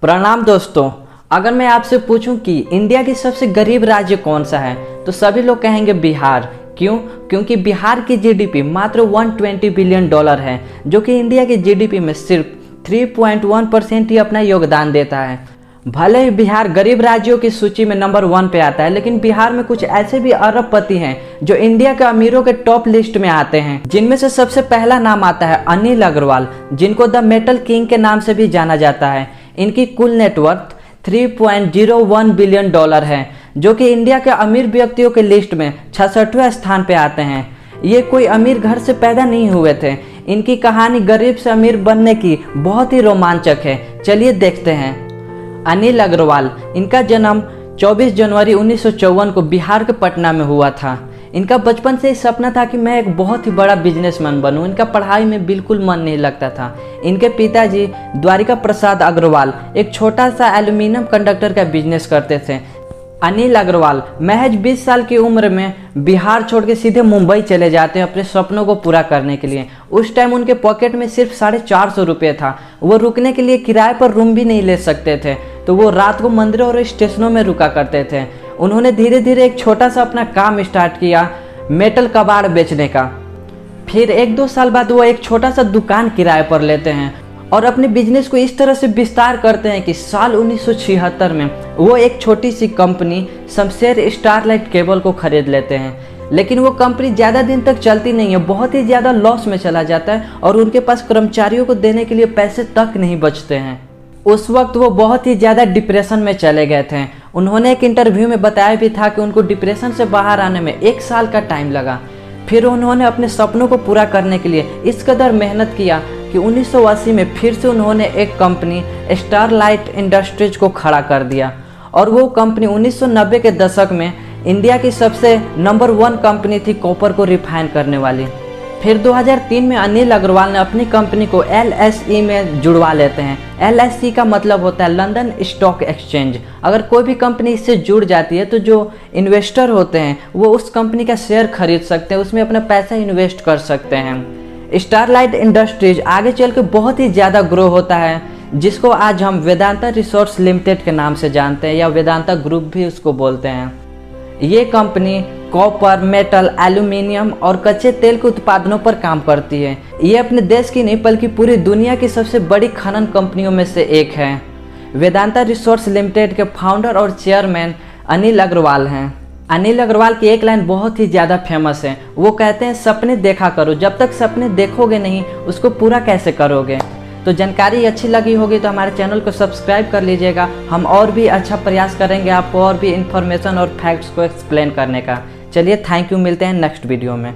प्रणाम दोस्तों। अगर मैं आपसे पूछूं कि इंडिया की सबसे गरीब राज्य कौन सा है तो सभी लोग कहेंगे बिहार। क्यों? क्योंकि बिहार की जीडीपी मात्र 120 बिलियन डॉलर है, जो कि इंडिया की जीडीपी में सिर्फ 3.1% ही अपना योगदान देता है। भले ही बिहार गरीब राज्यों की सूची में नंबर 1 पे आता है, लेकिन बिहार में कुछ ऐसे भी अरबपति हैं जो इंडिया के अमीरों के टॉप लिस्ट में आते हैं, जिनमें से सबसे पहला नाम आता है अनिल अग्रवाल, जिनको द मेटल किंग के नाम से भी जाना जाता है। इनकी कुल नेटवर्थ 3.01 बिलियन डॉलर है, जो कि इंडिया के अमीर व्यक्तियों के लिस्ट में 66वें स्थान पे आते हैं। ये कोई अमीर घर से पैदा नहीं हुए थे। इनकी कहानी गरीब से अमीर बनने की बहुत ही रोमांचक है। चलिए देखते हैं। अनिल अग्रवाल, इनका जन्म 24 जनवरी 1954 को बिहार के पटना में हुआ था। इनका बचपन से ही सपना था कि मैं एक बहुत ही बड़ा बिजनेसमैन बनूं। इनका पढ़ाई में बिल्कुल मन नहीं लगता था। इनके पिताजी द्वारिका प्रसाद अग्रवाल एक छोटा सा एल्यूमिनियम कंडक्टर का बिजनेस करते थे। अनिल अग्रवाल महज 20 साल की उम्र में बिहार छोड़ के सीधे मुंबई चले जाते हैं अपने सपनों को पूरा करने के लिए। उस टाइम उनके पॉकेट में सिर्फ 450 रुपये था। वो रुकने के लिए किराए पर रूम भी नहीं ले सकते थे, तो वो रात को मंदिरों और स्टेशनों में रुका करते थे। उन्होंने धीरे धीरे एक छोटा सा अपना काम स्टार्ट किया, मेटल कबाड़ बेचने का। फिर 1-2 साल बाद वो एक छोटा सा दुकान किराए पर लेते हैं और अपने बिजनेस को इस तरह से विस्तार करते हैं कि साल 1976 में वो एक छोटी सी कंपनी शमशेर स्टारलाइट केबल को खरीद लेते हैं। लेकिन वो कंपनी ज़्यादा दिन तक चलती नहीं है, बहुत ही ज़्यादा लॉस में चला जाता है और उनके पास कर्मचारियों को देने के लिए पैसे तक नहीं बचते हैं। उस वक्त वो बहुत ही ज़्यादा डिप्रेशन में चले गए थे। उन्होंने एक इंटरव्यू में बताया भी था कि उनको डिप्रेशन से बाहर आने में 1 साल का टाइम लगा। फिर उन्होंने अपने सपनों को पूरा करने के लिए इस कदर मेहनत किया कि 1980 में फिर से उन्होंने एक कंपनी स्टारलाइट इंडस्ट्रीज को खड़ा कर दिया और वो कंपनी 1990 के दशक में इंडिया की सबसे नंबर 1 कंपनी थी कॉपर को रिफाइन करने वाली। फिर 2003 में अनिल अग्रवाल ने अपनी कंपनी को LSE में जुड़वा लेते हैं। LSE का मतलब होता है लंदन स्टॉक एक्सचेंज। अगर कोई भी कंपनी इससे जुड़ जाती है तो जो इन्वेस्टर होते हैं वो उस कंपनी का शेयर खरीद सकते हैं, उसमें अपना पैसा इन्वेस्ट कर सकते हैं। स्टारलाइट इंडस्ट्रीज आगे चल के बहुत ही ज़्यादा ग्रो होता है, जिसको आज हम वेदांता रिसोर्स लिमिटेड के नाम से जानते हैं या वेदांता ग्रुप भी उसको बोलते हैं। ये कंपनी कॉपर, मेटल, एल्यूमिनियम और कच्चे तेल के उत्पादनों पर काम करती है। ये अपने देश की नहीं बल्कि पूरी दुनिया की सबसे बड़ी खनन कंपनियों में से एक है। वेदांता रिसोर्स लिमिटेड के फाउंडर और चेयरमैन अनिल अग्रवाल हैं। अनिल अग्रवाल की एक लाइन बहुत ही ज़्यादा फेमस है। वो कहते हैं, सपने देखा करो, जब तक सपने देखोगे नहीं उसको पूरा कैसे करोगे। तो जानकारी अच्छी लगी होगी तो हमारे चैनल को सब्सक्राइब कर लीजिएगा। हम और भी अच्छा प्रयास करेंगे आपको और भी इन्फॉर्मेशन और फैक्ट्स को एक्सप्लेन करने का। चलिए, थैंक यू। मिलते हैं नेक्स्ट वीडियो में।